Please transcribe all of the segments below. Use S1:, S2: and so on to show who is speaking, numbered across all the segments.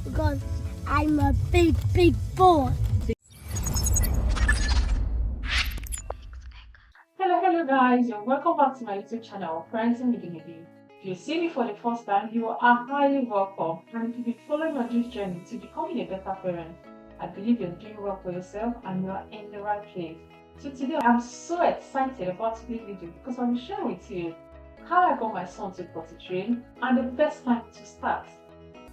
S1: because I'm a big, big boy.
S2: Hello guys, and welcome back to my YouTube channel, Parenting with Nappy. If you see me for the first time, you are highly welcome, and if you've been following on this journey to becoming a better parent, I believe you're doing well for yourself and you're in the right place. So today I'm so excited about today's video because I'm sharing with you how I got my son to potty train and the best time to start.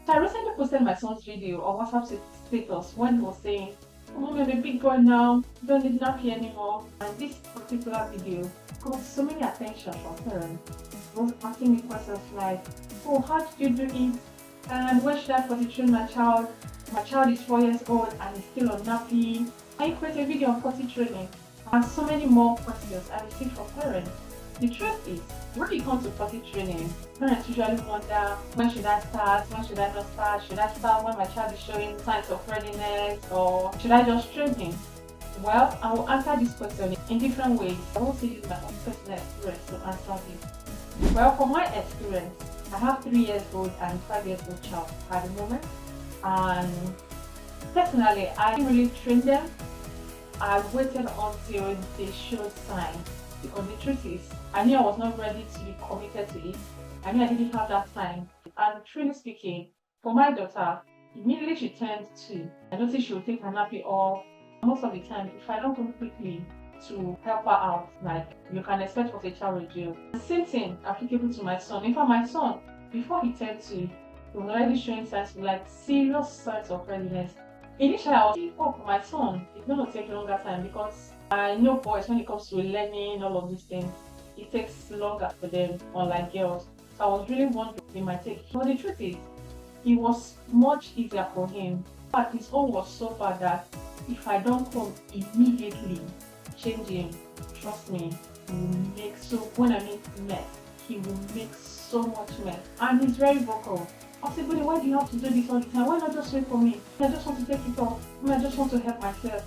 S2: So I recently posted my son's video on WhatsApp status when he was saying, "Oh, Mom, I'm a big boy now, don't need nappy anymore." And this particular video got so many attention from parents. They was asking me questions like, "Oh, how did you do it? And where should I potty train my child? My child is 4 years old and is still on nappy. Can you create a video on potty training?" And so many more questions I received from parents. The truth is, when it comes to potty training, parents usually wonder, when should I start, when should I not start, should I start when my child is showing signs of readiness, or should I just train him? Well, I will answer this question in different ways. I will also use my own personal experience to answer this. Well, from my experience, I have 3 years old and 5 years old child at the moment, and personally, I didn't really train them. I waited until they showed signs, because the truth is, I knew I was not ready to be committed to it. I knew I didn't have that time. And truly speaking, for my daughter, immediately she turned 2, I noticed she would take her nappy off. Most of the time, if I don't come quickly to help her out, like you can expect what a child will do. The same thing applicable to my son. In fact, my son, before he turned 2, he was already showing signs, like serious signs of readiness. Initially, I was thinking, oh, for my son, it's going to take longer time because I know boys, when it comes to learning all of these things, it takes longer for them, unlike girls. So I was really wondering if it might take. But the truth is, it was much easier for him. But his own was so bad that if I don't come immediately, change him, trust me, he will make so, when I mean mess, he will make so much mess. And he's very vocal. I said, "Buddy, why do you have to do this all the time? Why not just wait for me? I just want to take it off. I just want to help myself."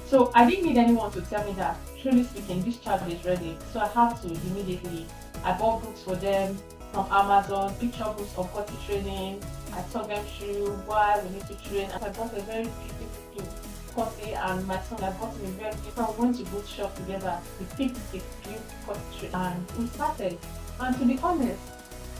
S2: So I didn't need anyone to tell me that, truly speaking, this child is ready. So I had to immediately. I bought books for them from Amazon, picture books of potty training. I taught them through why we need to train. I bought a very beautiful potty, and my son, I bought him a very beautiful. We went to boot shop together. We picked a few potty train and we started. And to be honest,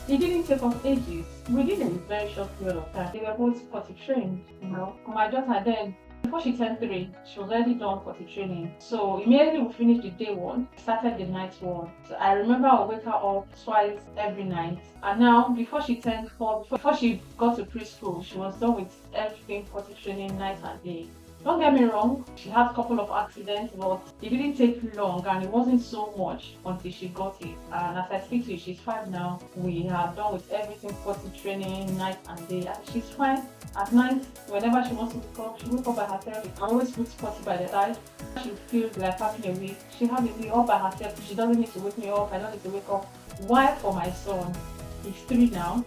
S2: it didn't take us ages. Within a very short period of time, they were both potty trained. My daughter then, before she turned 3, she was already done potty training. So immediately we finished the day one, started the night one. So I remember I would wake her up twice every night. And now, before she turned 4, before she got to preschool, she was done with everything potty training night and day. Don't get me wrong, she had a couple of accidents, but it didn't take long and it wasn't so much until she got it. And as I speak to you, she's 5 now. We are done with everything potty training night and day, and she's fine. At night, whenever she wants to wake up, she wakes up by herself. I always put potty by the side. She feels like having a wee. She has a wee all by herself. She doesn't need to wake me up. I don't need to wake up. While for my son, he's 3 now.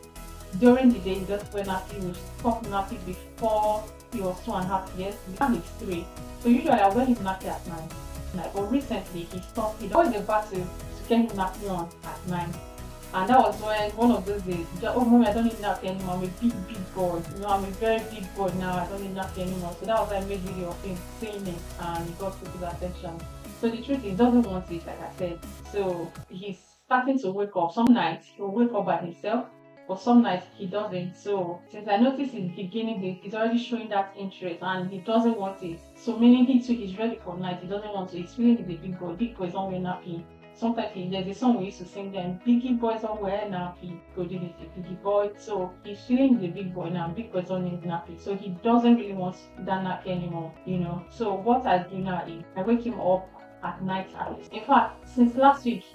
S2: During the day, he just went nappy. We stopped nappy before he was 2.5 years. Now he's 3. So usually I wear him nappy at night. But recently he stopped. He always a battle to get him nappy on at night. And that was when one of those days, "Oh, Mommy, I don't need nappy anymore. I'm a big boy. I'm a very big boy now. I don't need nappy anymore." So that was when I made video of him saying it, and he got people's attention. So the truth is, he doesn't want it, like I said. So he's starting to wake up. Some nights he'll wake up by himself, but some nights he doesn't. So since I noticed in the beginning he's already showing that interest and he doesn't want it. So meaning he too is ready for night. He doesn't want to. He's feeling he's a big boy. Big boys don't wear nappy. Sometimes there's a song we used to sing then, "Biggie boys don't wear nappy." Go did it, a biggie boy. So he's feeling he's a big boy now. Big boys don't need nappy. So he doesn't really want that nappy anymore, So what I do now is I wake him up at night at least. In fact, since last week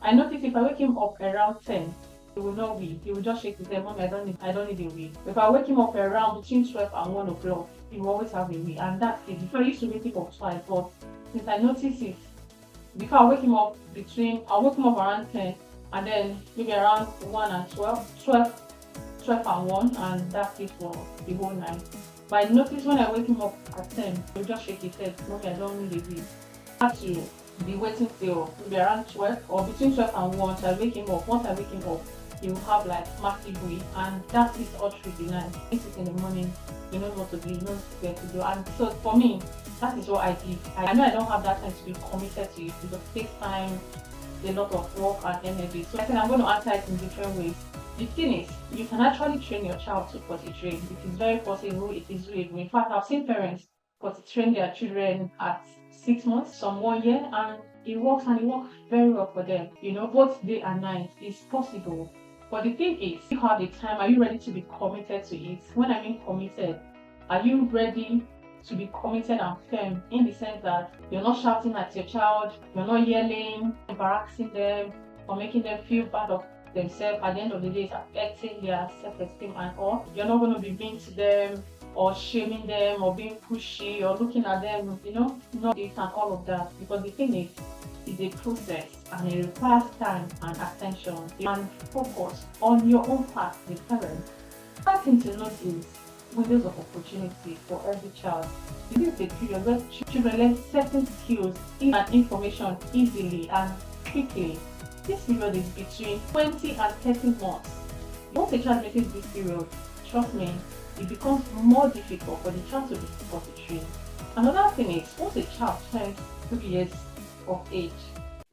S2: I noticed if I wake him up around 10, he will not wee. He will just shake his head, "Mommy, I don't need a wee." If I wake him up around between 12 and 1 o'clock, he will always have a wee. And that's it. Before I used to wake him up twice, but since I noticed it, before I wake him up I'll wake him up around 10, and then maybe around 1 and 12 and 1, and that's it for the whole night. But I noticed when I wake him up at 10, he'll just shake his head, "Mommy, I don't need a wee." I have to be waiting till maybe around 12 or between 12 and 1 till I wake him up. Once I wake him up, you have like massive weight, and that is all through the night. This is in the morning, you know what to do, you know where to do. And so for me, that is what I did. I know I don't have that time to be committed to it because it takes time, a lot of work and energy. So I think I'm going to answer it in different ways. The thing is, you can actually train your child to potty train. It is very possible, it is doable. In fact, I've seen parents potty train their children at 6 months, some 1 year, and it works, and it works very well for them. You know, both day and night is possible. But the thing is, you have the time, are you ready to be committed to it? When I mean committed, are you ready to be committed and firm in the sense that you're not shouting at your child, you're not yelling, embarrassing them, or making them feel bad of themselves? At the end of the day, it's affecting their self-esteem and all. You're not going to be mean to them or shaming them or being pushy or looking at them, you know, not this and all of that. Because the thing is, it's a process and it requires time and attention and focus on your own part, the parent. First thing to note is windows of opportunity for every child. This is a period where children learn certain skills and information easily and quickly. This period is between 20 and 30 months. Once a child reaches this period, trust me, it becomes more difficult for the child to be potty trained. Another thing is, once a child turns 2 years of age,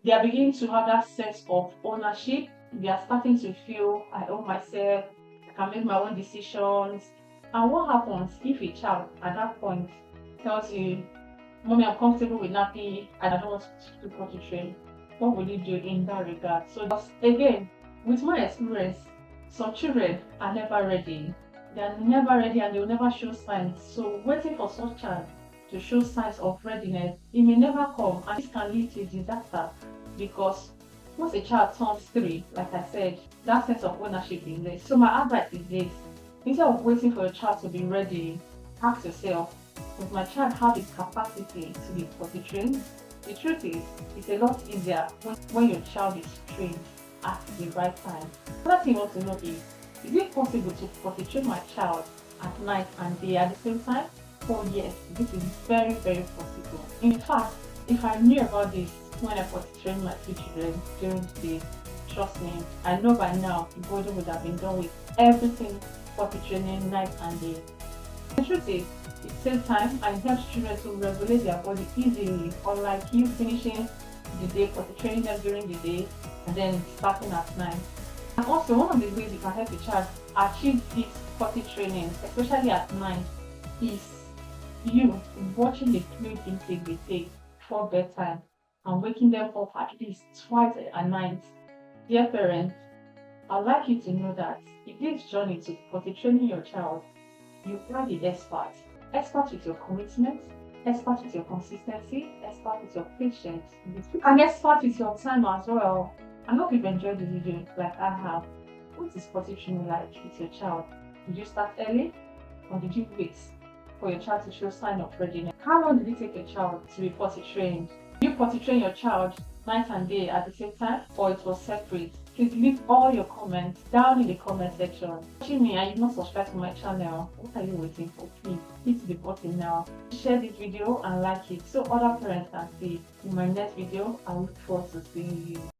S2: they are beginning to have that sense of ownership. They are starting to feel, I own myself, I can make my own decisions. And what happens if a child at that point tells you, Mommy, I'm comfortable with nappy and I don't want to potty train? What will you do in that regard? So again, with my experience, some children are never ready. They are never ready and they will never show signs. So waiting for such child to show signs of readiness, it may never come, and this can lead to a disaster because once a child turns 3, like I said, that sense of ownership is there. So my advice is this: instead of waiting for your child to be ready, ask yourself, does my child have the capacity to be potty trained? The truth is, it's a lot easier when your child is trained at the right time. Another thing you want to know is it possible to potty train my child at night and day at the same time? Oh yes, this is very, very possible. In fact, if I knew about this when I potty trained my 2 children during the day, trust me, I know by now the body would have been done with everything potty training night and day. The truth is, it saves time and it helps children to regulate their body easily, unlike you finishing the day potty training them during the day and then starting at night. And also, one of the ways you can help a child achieve this potty training, especially at night, is you watching the fluid intake they take before bedtime and waking them up at least twice a night. Dear parents, I'd like you to know that in this journey to potty training your child, you are the expert. Expert with your commitment, expert with your consistency, expert with your patience, and expert with your time as well. I hope you've enjoyed the video like I have. What is potty training like with your child? Did you start early or did you wait for your child to show sign of readiness? How long did it take your child to be potty trained? Did you potty train your child night and day at the same time, or it was separate? Please leave all your comments down in the comment section. Watching me and you've not subscribed to my channel, what are you waiting for? Please hit the button now. Share this video and like it so other parents can see. In my next video, I look forward to seeing you.